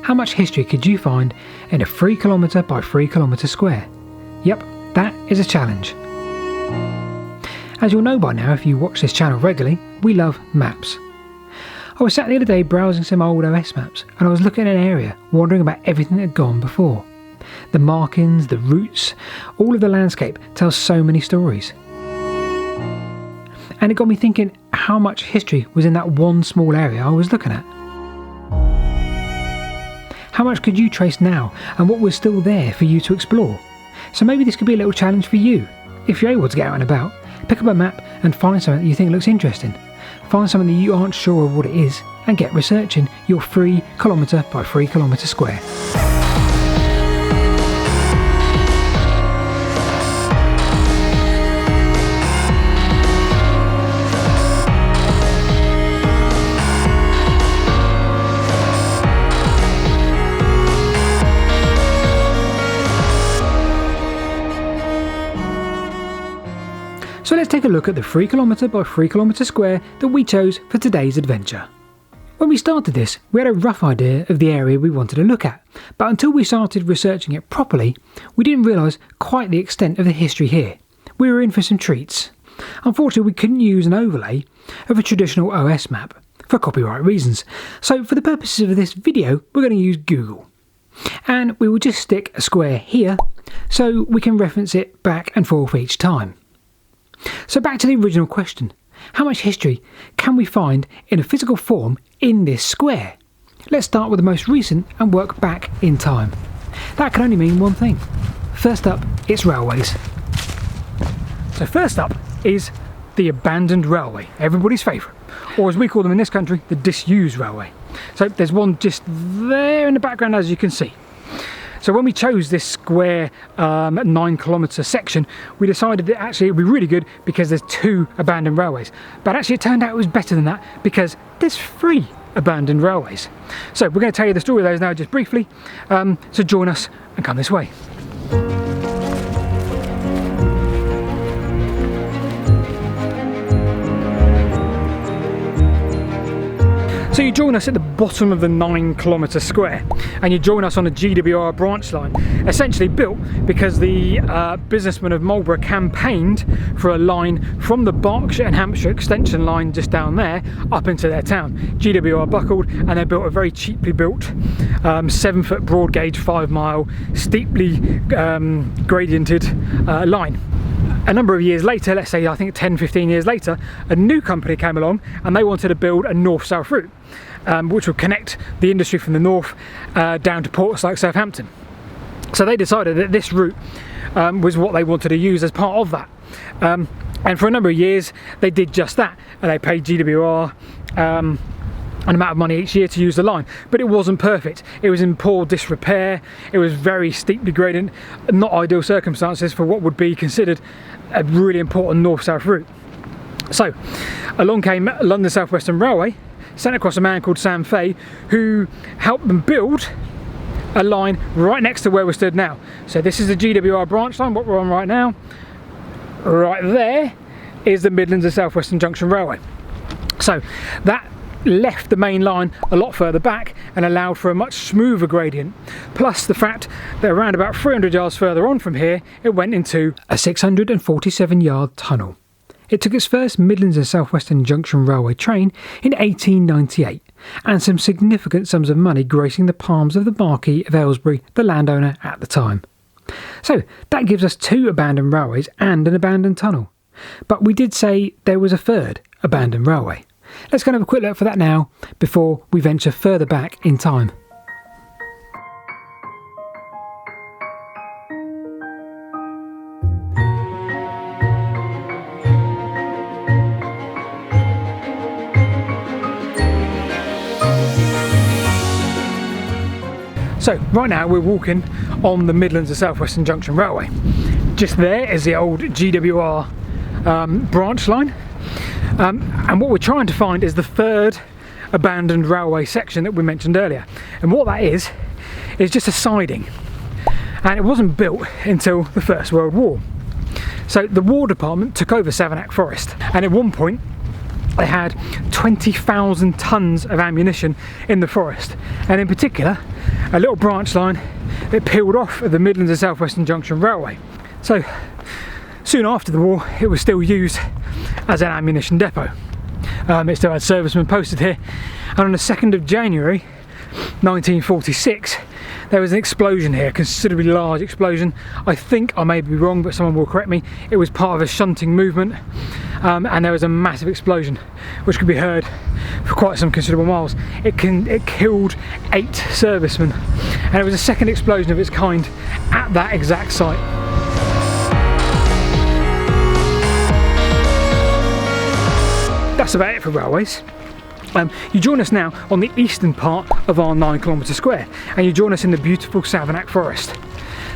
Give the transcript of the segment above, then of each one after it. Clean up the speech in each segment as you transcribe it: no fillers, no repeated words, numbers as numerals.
How much history could you find in a 3 km by 3 km square? Yep, that is a challenge. As you'll know by now if you watch this channel regularly, we love maps. I was sat the other day browsing some old OS maps and I was looking at an area, wondering about everything that had gone before. The markings, the routes, all of the landscape tells so many stories. And it got me thinking how much history was in that one small area I was looking at. How much could you trace now and what was still there for you to explore? So maybe this could be a little challenge for you. If you're able to get out and about, pick up a map and find something that you think looks interesting. Find something that you aren't sure of what it is and get researching your 3 km by 3 km square. So let's take a look at the 3 km by 3 km square that we chose for today's adventure. When we started this, we had a rough idea of the area we wanted to look at, but until we started researching it properly, we didn't realise quite the extent of the history here. We were in for some treats. Unfortunately, we couldn't use an overlay of a traditional OS map for copyright reasons, so for the purposes of this video, we're going to use Google. And we will just stick a square here so we can reference it back and forth each time. So back to the original question, how much history can we find in a physical form in this square? Let's start with the most recent and work back in time. That can only mean one thing. First up, it's railways. So first up is the abandoned railway, everybody's favourite, or as we call them in this country, the disused railway. So there's one just there in the background as you can see. So when we chose this square 9 km section, we decided that actually it would be really good because there's 2 abandoned railways. But actually it turned out it was better than that because there's 3 abandoned railways. So we're going to tell you the story of those now just briefly. So join us and come this way. So you join us at the bottom of the 9 km square and you join us on a GWR branch line, essentially built because the businessmen of Marlborough campaigned for a line from the Berkshire and Hampshire extension line just down there up into their town. GWR buckled and they built a very cheaply built 7-foot broad gauge 5-mile steeply gradiented line. A number of years later, let's say I think 10-15 years later, a new company came along and they wanted to build a north-south route which would connect the industry from the north down to ports like Southampton. So they decided that this route was what they wanted to use as part of that. And for a number of years they did just that, and they paid GWR an amount of money each year to use the line, but it wasn't perfect. It was in poor disrepair, it was very steeply gradient, not ideal circumstances for what would be considered a really important north-south route. So along came London Southwestern Railway, sent across a man called Sam Fay, who helped them build a line right next to where we stood now. So this is the GWR branch line, what we're on right now. Right there is the Midlands and Southwestern Junction Railway. So that left the main line a lot further back and allowed for a much smoother gradient, plus the fact that around about 300 yards further on from here it went into a 647-yard tunnel. It took its first Midlands and Southwestern Junction Railway train in 1898, and some significant sums of money gracing the palms of the Marquis of Aylesbury, the landowner at the time. So that gives us 2 abandoned railways and an abandoned tunnel. But we did say there was a 3rd abandoned railway. Let's go and have a quick look for that now before we venture further back in time. So right now we're walking on the Midlands and Southwestern Junction Railway. Just there is the old GWR branch line. And what we're trying to find is the 3rd abandoned railway section that we mentioned earlier. And what that is just a siding. And it wasn't built until the First World War. So the War Department took over Samak Forest. And at one point, they had 20,000 tonnes of ammunition in the forest, and in particular a little branch line that peeled off at the Midlands and Southwestern Junction railway. So soon after the war it was still used as an ammunition depot. It still had servicemen posted here, and on the 2nd of January 1946 there was an explosion here, a considerably large explosion. I think I may be wrong, but someone will correct me. It was part of a shunting movement, and there was a massive explosion which could be heard for quite some considerable miles. It killed 8 servicemen, and it was the second explosion of its kind at that exact site. That's about it for railways. You join us now on the eastern part of our 9-kilometre square, and you join us in the beautiful Samak Forest.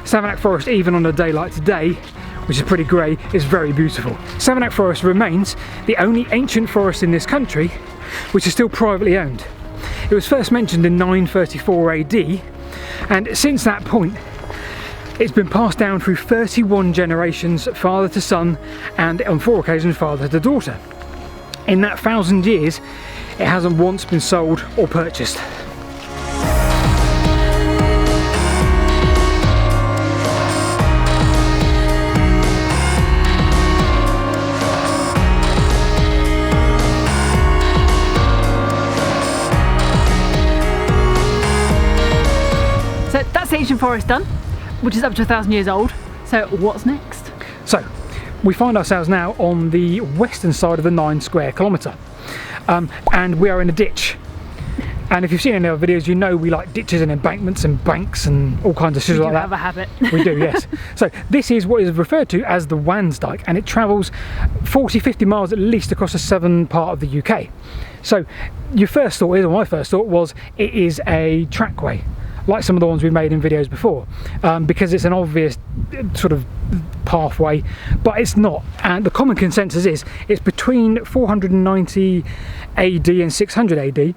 Samak Forest, even on a day like today, which is pretty grey, is very beautiful. Samak Forest remains the only ancient forest in this country which is still privately owned. It was first mentioned in 934 AD, and since that point it's been passed down through 31 generations, father to son, and on 4 occasions father to daughter. In that 1,000 years it hasn't once been sold or purchased. So that's the ancient forest done, which is up to 1,000 years old. So what's next? So we find ourselves now on the western side of the 9 square kilometre. And we are in a ditch, and if you've seen any of our videos, you know we like ditches and embankments and banks and all kinds of shit like that. We do have a habit. We do, yes. So this is what is referred to as the Dike, and it travels 40-50 miles at least across the southern part of the UK. So your first thought is, or my first thought was, it is a trackway, like some of the ones we've made in videos before, because it's an obvious sort of pathway, but it's not. And the common consensus is it's between 490 AD and 600 AD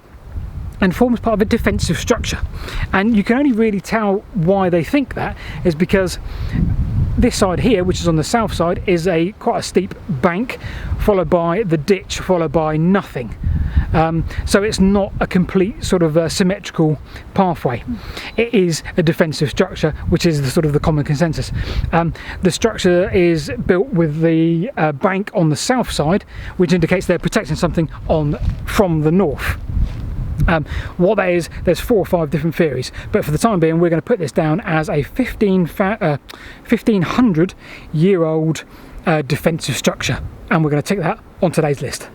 and forms part of a defensive structure. And you can only really tell why they think that is because this side here, which is on the south side, is quite a steep bank, followed by the ditch, followed by nothing. So it's not a complete sort of symmetrical pathway. It is a defensive structure, which is the sort of the common consensus. The structure is built with the bank on the south side, which indicates they're protecting something from the north. What that is, there's 4 or 5 different theories, but for the time being we're going to put this down as a 1500 year old defensive structure, and we're going to tick that on today's list.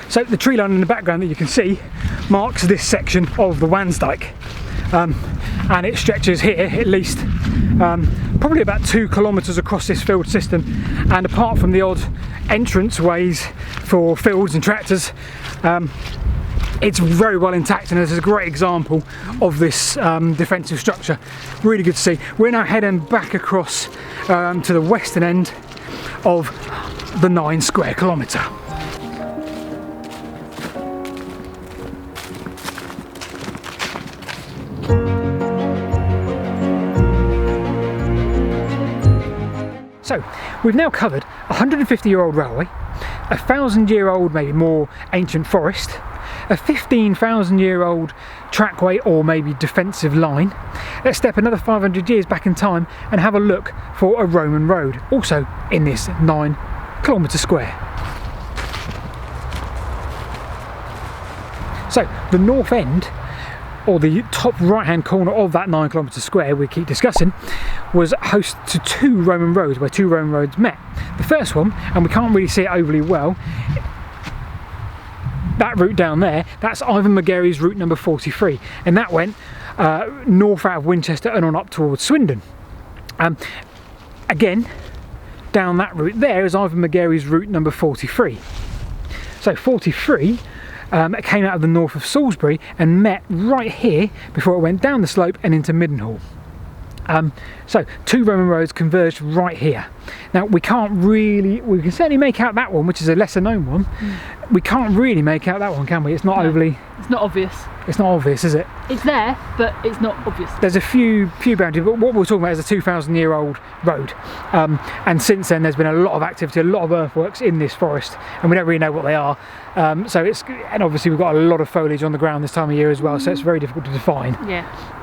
So the tree line in the background that you can see marks this section of the Dike, and it stretches here at least probably about 2 kilometres across this field system, and apart from the odd entrance ways for fields and tractors, it's very well intact, and this is a great example of this defensive structure. Really good to see. We're now heading back across to the western end of the 9 square kilometre. So we've now covered a 150-year-old railway, a 1,000-year-old, maybe more, ancient forest, a 15,000-year-old trackway or maybe defensive line. Let's step another 500 years back in time and have a look for a Roman road, also in this 9-kilometre square. So the north end, or the top right hand corner of that 9-kilometre square we keep discussing, was host to 2 Roman roads, where 2 Roman roads met. The first one, and we can't really see it overly well, that route down there, that's Ivan McGarry's route number 43, and that went north out of Winchester and on up towards Swindon. Again, down that route there is Ivan McGarry's route number 43. So 43 came out of the north of Salisbury and met right here before it went down the slope and into Midden Hall. So 2 Roman roads converged right here. Now we can certainly make out that one, which is a lesser known one, We can't really make out that one, can we? It's not overly... It's not obvious. It's not obvious, is it? It's there, but it's not obvious. There's a few boundaries, but what we're talking about is a 2,000-year-old road. And since then, there's been a lot of activity, a lot of earthworks in this forest, and we don't really know what they are. And obviously we've got a lot of foliage on the ground this time of year as well, so it's very difficult to define. Yeah.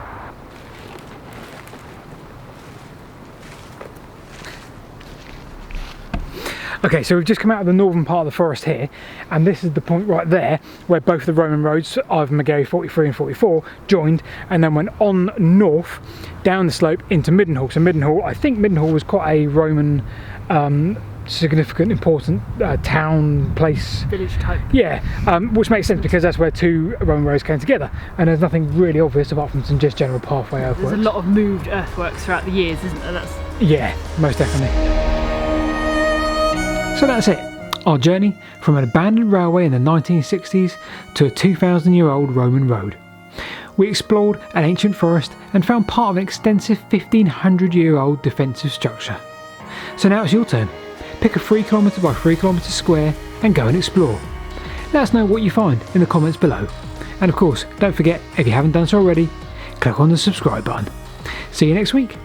Okay, so we've just come out of the northern part of the forest here, and this is the point right there where both the Roman roads, either McGarry 43 and 44, joined and then went on north down the slope into Midden Hall. So Midden Hall, I think Midden Hall was quite a Roman significant, important town, place. Village type. Yeah, which makes sense because that's where two Roman roads came together, and there's nothing really obvious apart from some just general pathway earthworks. There's a lot of moved earthworks throughout the years, isn't there? Yeah, most definitely. So that's it, our journey from an abandoned railway in the 1960s to a 2,000-year-old Roman road. We explored an ancient forest and found part of an extensive 1,500-year-old defensive structure. So now it's your turn. Pick a 3 km by 3 km square and go and explore. Let us know what you find in the comments below. And of course, don't forget, if you haven't done so already, click on the subscribe button. See you next week.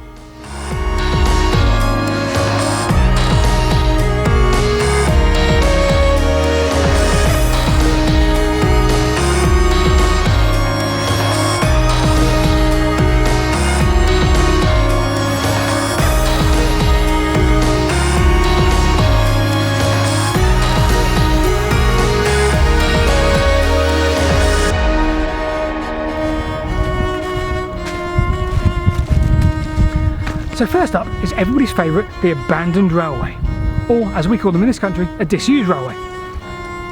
So first up is everybody's favourite, the abandoned railway, or as we call them in this country, a disused railway.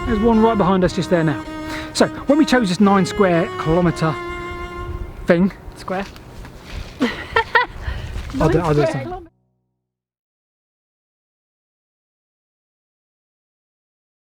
There's one right behind us just there now. So when we chose this 9 square kilometre thing, Square. I'll do something.